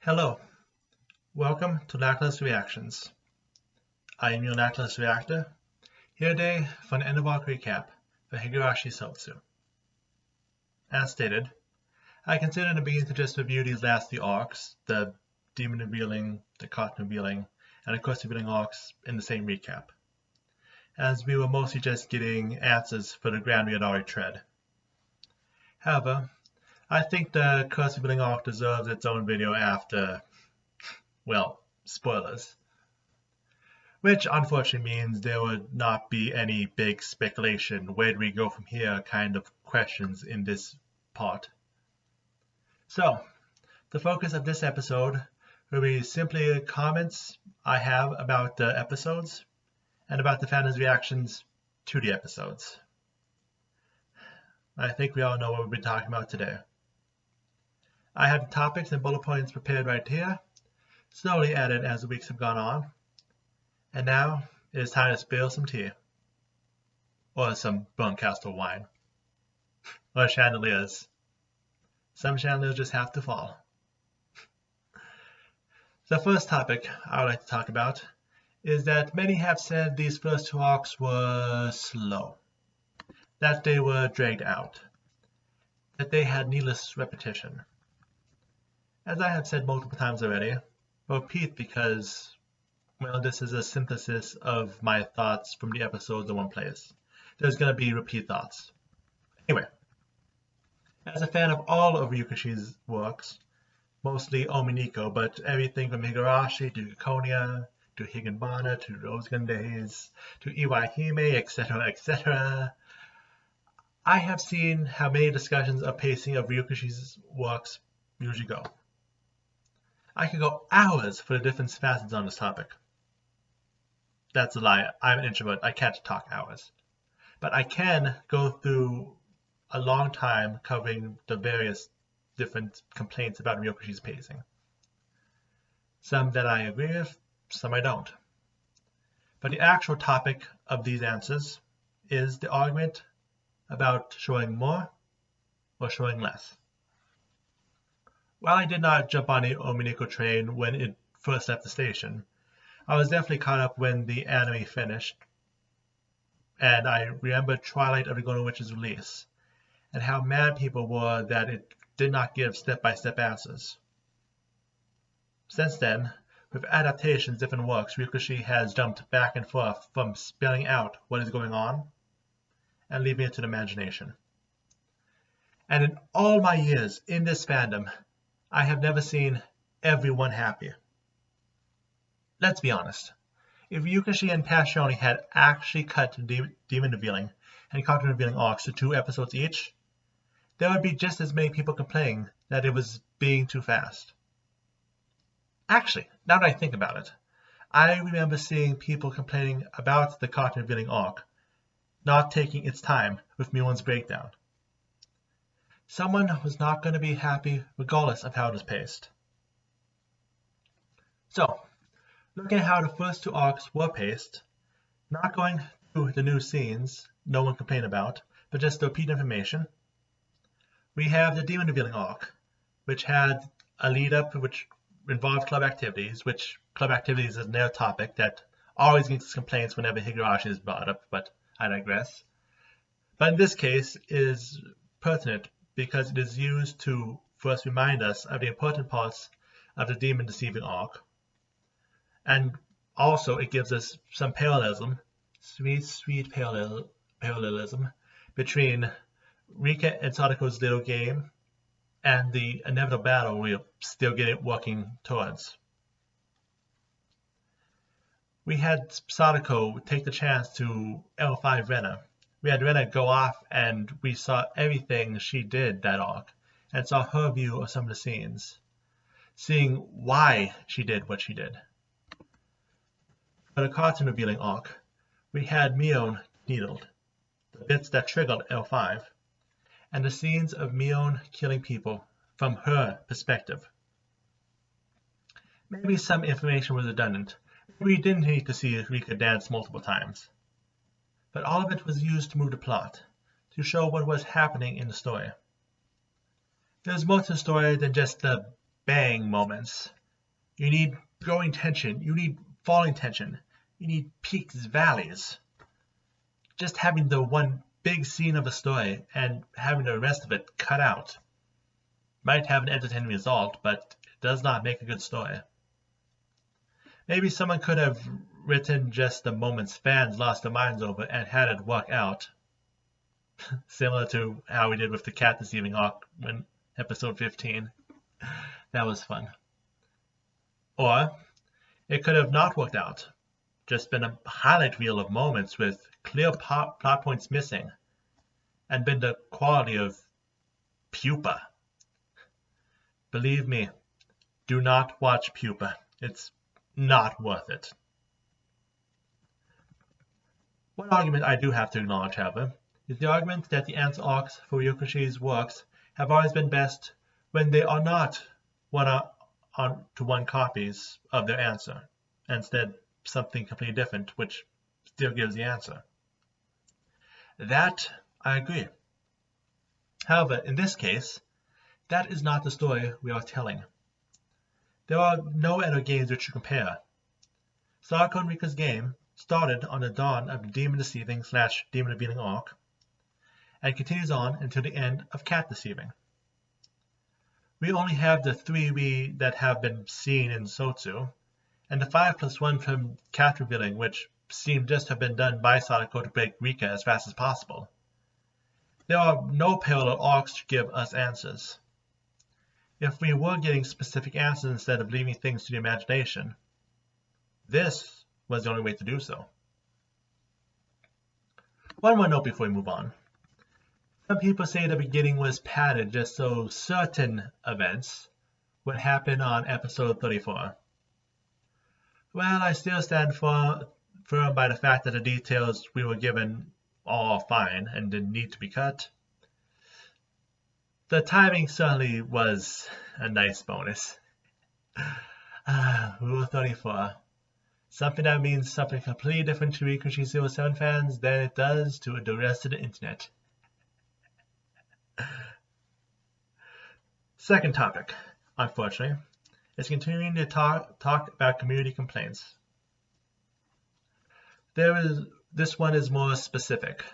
Hello, welcome to Lackluster Reactions. I am your Lackluster Reactor, here today for an end of arc recap for Higurashi Sotsu. As stated, I consider it beginning to just review these last few arcs, the demon revealing, the cartoon revealing, and of course the revealing arcs in the same recap, as we were mostly just getting answers for the ground we had already tread. However, I think the curse revealing arc deserves its own video after, well, spoilers. Which unfortunately means there would not be any big speculation, where do we go from here kind of questions in this part. So, the focus of this episode will be simply comments I have about the episodes and about the fans' reactions to the episodes. I think we all know what we'll be talking about today. I have the topics and bullet points prepared right here, slowly added as the weeks have gone on. And now it is time to spill some tea. Or some burnt castor wine. Or chandeliers. Some chandeliers just have to fall. The first topic I would like to talk about is that many have said these first two arcs were slow. That they were dragged out. That they had needless repetition. As I have said multiple times already, I'll repeat because, well, this is a synthesis of my thoughts from the episodes in one place. There's going to be repeat thoughts. Anyway, as a fan of all of Ryukishi's works, mostly Ominiko, but everything from Higurashi to Konya, to Higanbana, to Rose Gun Days, to Iwaihime, etc., etc., I have seen how many discussions of pacing of Ryukishi's works usually go. I could go hours for the different facets on this topic. That's a lie. I'm an introvert. I can't talk hours. But I can go through a long time covering the various different complaints about Ryukishi's pacing. Some that I agree with, some I don't. But the actual topic of these answers is the argument about showing more or showing less. While I did not jump on the Ominiko train when it first left the station, I was definitely caught up when the anime finished, and I remember Twilight of the Golden Witch's release, and how mad people were that it did not give step-by-step answers. Since then, with adaptations of different works, Ryukishi has jumped back and forth from spelling out what is going on and leaving it to the imagination. And in all my years in this fandom, I have never seen everyone happy. Let's be honest. If Ryukishi and Passione had actually cut Demon Revealing and Cartoon Revealing arcs to 2 episodes each, there would be just as many people complaining that it was being too fast. Actually, now that I think about it, I remember seeing people complaining about the Cartoon Revealing arc not taking its time with Mion's breakdown. Someone was not going to be happy regardless of how it was paced. So, looking at how the first 2 arcs were paced, not going through the new scenes no one complained about, but just the repeat information, we have the Demon Revealing arc, which had a lead-up which involved club activities, which club activities is another topic that always gets complaints whenever Higurashi is brought up, but I digress. But in this case, it is pertinent because it is used to first remind us of the important parts of the Demon Deceiving arc. And also it gives us some parallelism, sweet parallelism, between Rika and Sadako's little game and the inevitable battle we're still working towards. We had Sadako take the chance to L5 Rena. We had Rena go off and we saw everything she did that arc and saw her view of some of the scenes, seeing why she did what she did. For the Cartoon Revealing arc, we had Mion needled, the bits that triggered L5, and the scenes of Mion killing people from her perspective. Maybe some information was redundant. We didn't need to see Rika dance multiple times. But all of it was used to move the plot, to show what was happening in the story. There's more to the story than just the bang moments. You need growing tension. You need falling tension. You need peaks, valleys. Just having the one big scene of a story and having the rest of it cut out might have an entertaining result, but it does not make a good story. Maybe someone could have written just the moments fans lost their minds over and had it work out. Similar to how we did with the cat deceiving arc in episode 15. That was fun. Or it could have not worked out. Just been a highlight reel of moments with clear plot points missing, and been the quality of Pupa. Believe me, do not watch Pupa. It's not worth it. One argument I do have to acknowledge, however, is the argument that the answer arcs for Higurashi's works have always been best when they are not one-to-one copies of their answer, and instead something completely different, which still gives the answer. That I agree. However, in this case, that is not the story we are telling. There are no other games which you compare. Sarako and Rika's game started on the dawn of the demon deceiving / demon revealing arc, and continues on until the end of cat deceiving. We only have the 3 that have been seen in Sotsu, and the 5+1 from cat revealing, which seemed just to have been done by Sadako to break Rika as fast as possible. There are no parallel arcs to give us answers. If we were getting specific answers instead of leaving things to the imagination, this was the only way to do so. One more note before we move on. Some people say the beginning was padded just so certain events would happen on episode 34. Well, I still stand firm by the fact that the details we were given are fine and didn't need to be cut. The timing certainly was a nice bonus. Rule 34. Something that means something completely different to Higurashi 07 fans than it does to the rest of the internet. Second topic, unfortunately, is continuing to talk about community complaints. This one is more specific.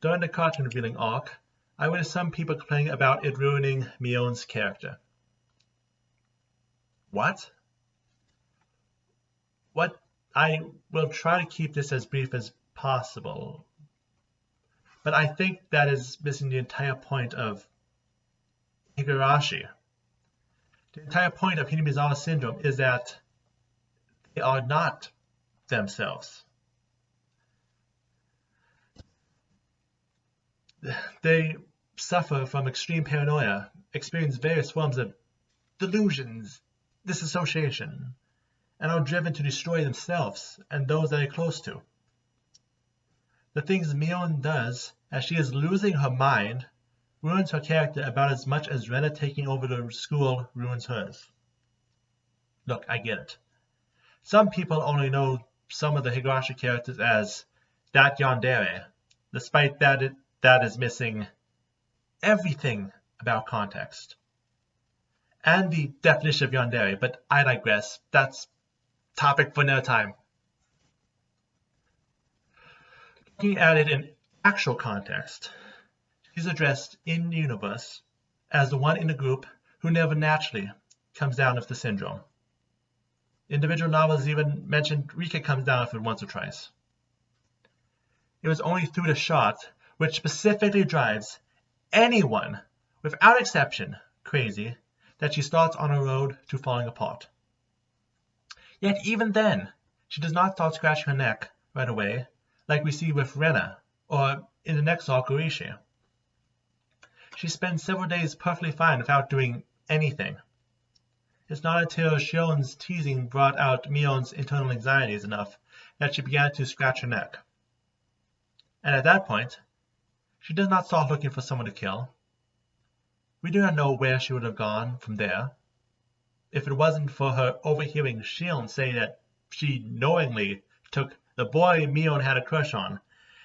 During the cartoon revealing arc, I witnessed some people complaining about it ruining Mion's character. What? I will try to keep this as brief as possible, but I think that is missing the entire point of Higurashi. The entire point of Hinamizawa syndrome is that they are not themselves. They suffer from extreme paranoia, experience various forms of delusions, disassociation, and are driven to destroy themselves and those that are close to. The things Mion does as she is losing her mind ruins her character about as much as Rena taking over the school ruins hers. Look, I get it. Some people only know some of the Higurashi characters as that yandere, despite that is missing everything about context and the definition of yandere, but I digress. That's topic for another time. Looking at it in actual context, she's addressed in the universe as the one in the group who never naturally comes down with the syndrome. Individual novels even mentioned Rika comes down with it once or twice. It was only through the shot, which specifically drives anyone, without exception, crazy, that she starts on a road to falling apart. Yet even then, she does not start scratching her neck right away, like we see with Rena, or in the next arc, Higurashi. She spends several days perfectly fine without doing anything. It's not until Shion's teasing brought out Mion's internal anxieties enough that she began to scratch her neck. And at that point, she does not start looking for someone to kill. We do not know where she would have gone from there, if it wasn't for her overhearing Shion say that she knowingly took the boy Mion had a crush on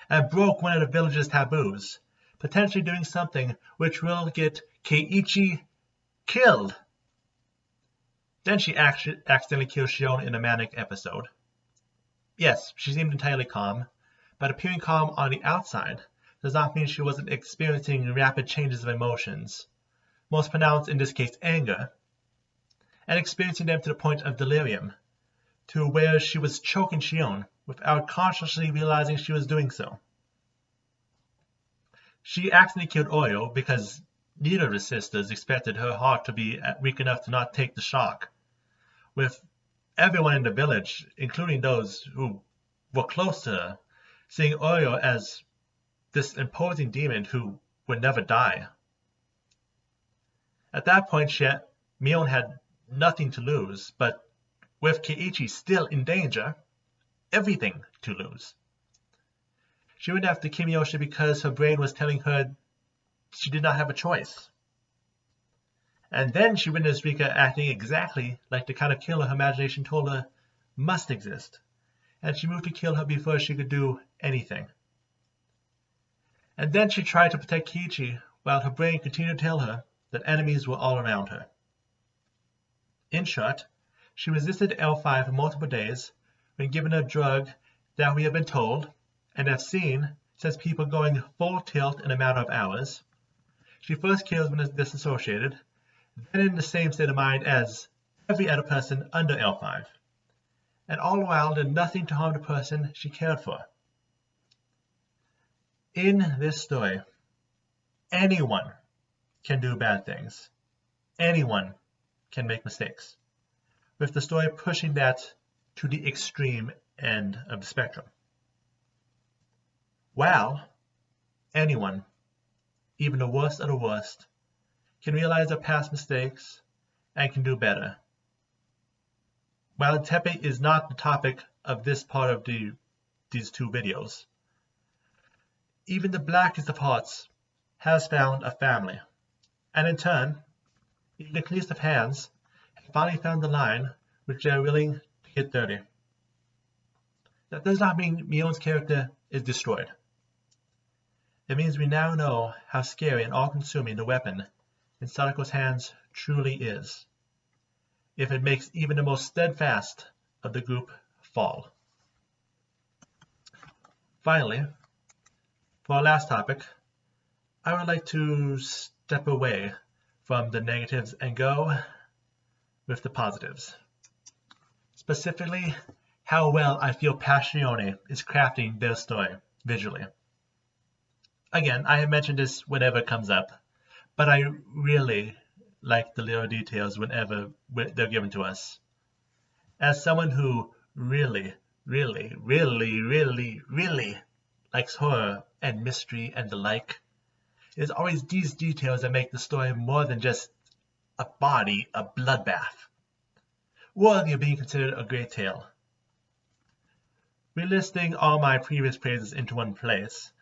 and broke one of the village's taboos, potentially doing something which will get Keiichi killed. Then she accidentally kills Shion in a manic episode. Yes, she seemed entirely calm, but appearing calm on the outside does not mean she wasn't experiencing rapid changes of emotions, most pronounced in this case anger, and experiencing them to the point of delirium, to where she was choking Shion without consciously realizing she was doing so. She accidentally killed Oyo because neither of the sisters expected her heart to be weak enough to not take the shock, with everyone in the village, including those who were close to her, seeing Oyo as this imposing demon who would never die. At that point, Mion had nothing to lose, but with Keiichi still in danger, everything to lose. She went after Kimiyoshi because her brain was telling her she did not have a choice. And then she witnessed Rika acting exactly like the kind of killer her imagination told her must exist, and she moved to kill her before she could do anything. And then she tried to protect Keiichi while her brain continued to tell her that enemies were all around her. In short, she resisted L5 for multiple days when given a drug that we have been told and have seen sends people going full tilt in a matter of hours. She first kills when disassociated, then in the same state of mind as every other person under L5, and all the while did nothing to harm the person she cared for. In this story, anyone can do bad things. Anyone can make mistakes, with the story pushing that to the extreme end of the spectrum. While anyone, even the worst of the worst, can realize their past mistakes and can do better. While Tepe is not the topic of this part of these two videos, even the blackest of hearts has found a family, and in turn, even the cleanest of hands have finally found the line which they are willing to get dirty. That does not mean Mion's character is destroyed. It means we now know how scary and all-consuming the weapon in Sadako's hands truly is, if it makes even the most steadfast of the group fall. Finally, for our last topic, I would like to step away from the negatives and go with the positives. Specifically, how well I feel Passione is crafting their story visually. Again, I have mentioned this whenever it comes up, but I really like the little details whenever they're given to us. As someone who really likes horror and mystery and the like, it's always these details that make the story more than just a bloodbath, worthy of being considered a great tale. Relisting all my previous praises into one place,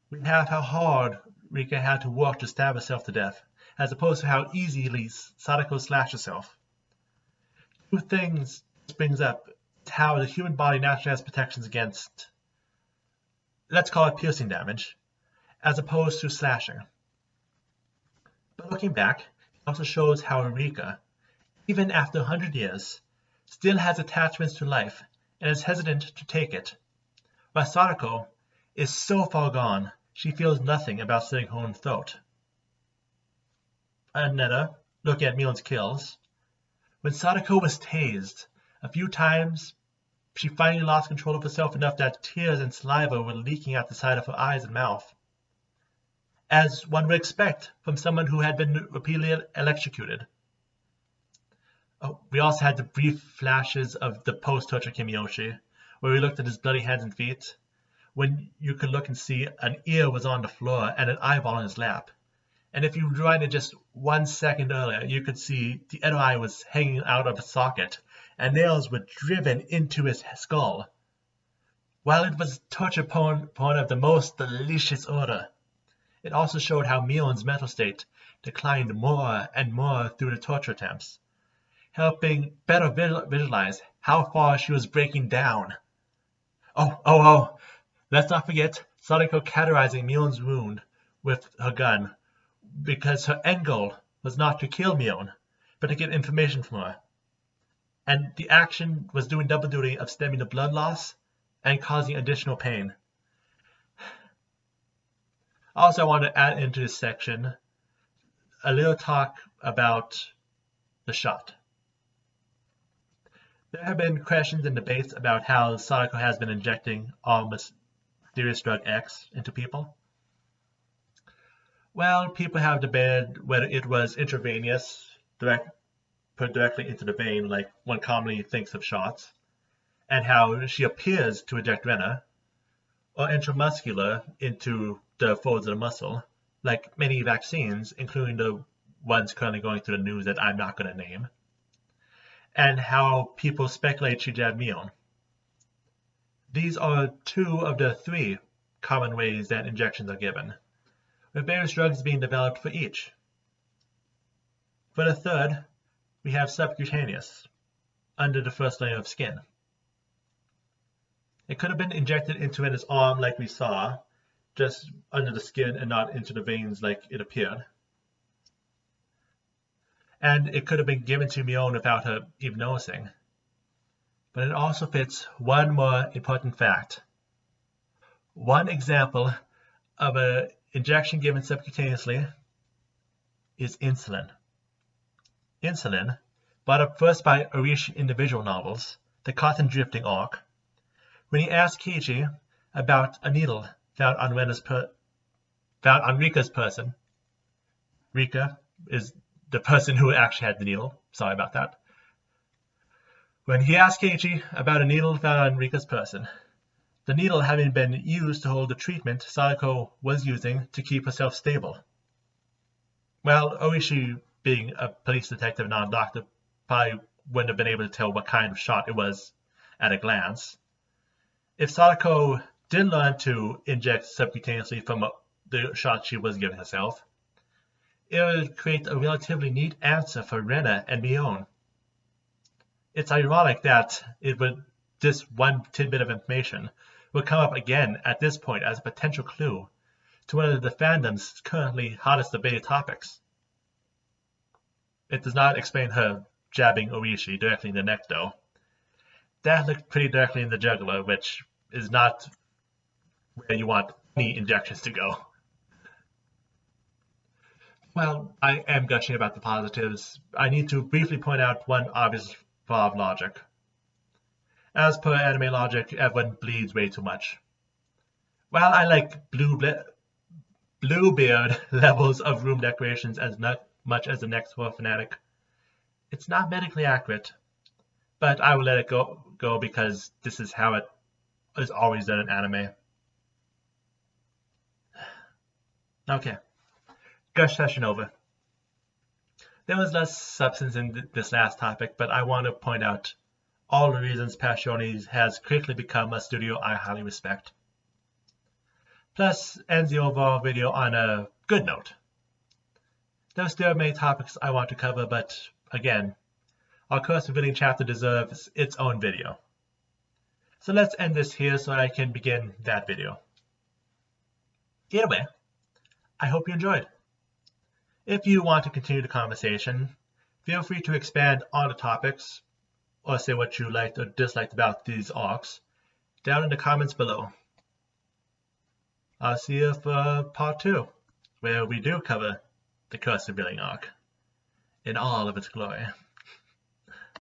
we have how hard Rika had to work to stab herself to death, as opposed to how easily Sadako slashed herself. Two things this brings up is how the human body naturally has protections against, let's call it piercing damage, as opposed to slashing. But looking back, it also shows how Rika, even after 100 years, still has attachments to life and is hesitant to take it, while Sadako is so far gone she feels nothing about slitting her own throat. Another, looking at Mion's kills, when Sadako was tased a few times, she finally lost control of herself enough that tears and saliva were leaking out the side of her eyes and mouth, as one would expect from someone who had been repeatedly electrocuted. We also had the brief flashes of the post-torture Kimiyoshi, where we looked at his bloody hands and feet, when you could look and see an ear was on the floor and an eyeball on his lap. And if you rewind it just 1 second earlier, you could see the other eye was hanging out of a socket, and nails were driven into his skull. While it was torture porn of the most delicious order, it also showed how Mion's mental state declined more and more through the torture attempts, helping better visualize how far she was breaking down. Let's not forget Sadako cauterizing Mion's wound with her gun, because her end goal was not to kill Mion, but to get information from her. and the action was doing double duty of stemming the blood loss and causing additional pain. Also, I want to add into this section a little talk about the shot. There have been questions and debates about how Sadako has been injecting all mysterious drug X into people. Well, people have debated whether it was intravenous, put directly into the vein like one commonly thinks of shots, and how she appears to inject Rena, or intramuscular into the folds of the muscle, like many vaccines, including the ones currently going through the news that I'm not going to name, and how people speculate she jabbed Mion. These are two of the three common ways that injections are given, with various drugs being developed for each. For the third, we have subcutaneous, under the first layer of skin. It could have been injected into Rena's arm like we saw, just under the skin and not into the veins like it appeared. And it could have been given to Mion without her even noticing. But it also fits one more important fact. One example of an injection given subcutaneously is insulin. Insulin, brought up first by Higurashi individual novels, The Cotton Drifting arc, when he asked Keiichi about a needle found on Rika's person. Rika is the person who actually had the needle. Sorry about that. When he asked Keiichi about a needle found on Rika's person, the needle having been used to hold the treatment Sadako was using to keep herself stable. Well, Higurashi, being a police detective, not a doctor, probably wouldn't have been able to tell what kind of shot it was at a glance. If Sadako did learn to inject subcutaneously from the shot she was giving herself, it would create a relatively neat answer for Rena and Mion. It's ironic that this one tidbit of information would come up again at this point as a potential clue to one of the fandom's currently hottest debated topics. It does not explain her jabbing Higurashi directly in the neck, though. That looked pretty directly in the jugular, which is not where you want any injections to go. Well, I am gushing about the positives. I need to briefly point out one obvious flaw of logic. As per anime logic, everyone bleeds way too much. While I like Bluebeard levels of room decorations as much as the next horror fanatic, it's not medically accurate. But I will let it go because this is how it is always done in anime. Okay, gush session over. There was less substance in this last topic, but I want to point out all the reasons Passione has quickly become a studio I highly respect. Plus, ends the overall video on a good note. There are still many topics I want to cover, but again, our curse revealing chapter deserves its own video. So let's end this here so I can begin that video. Either way, I hope you enjoyed. If you want to continue the conversation, feel free to expand on the topics or say what you liked or disliked about these arcs down in the comments below. I'll see you for part 2, where we do cover the curse revealing arc in all of its glory.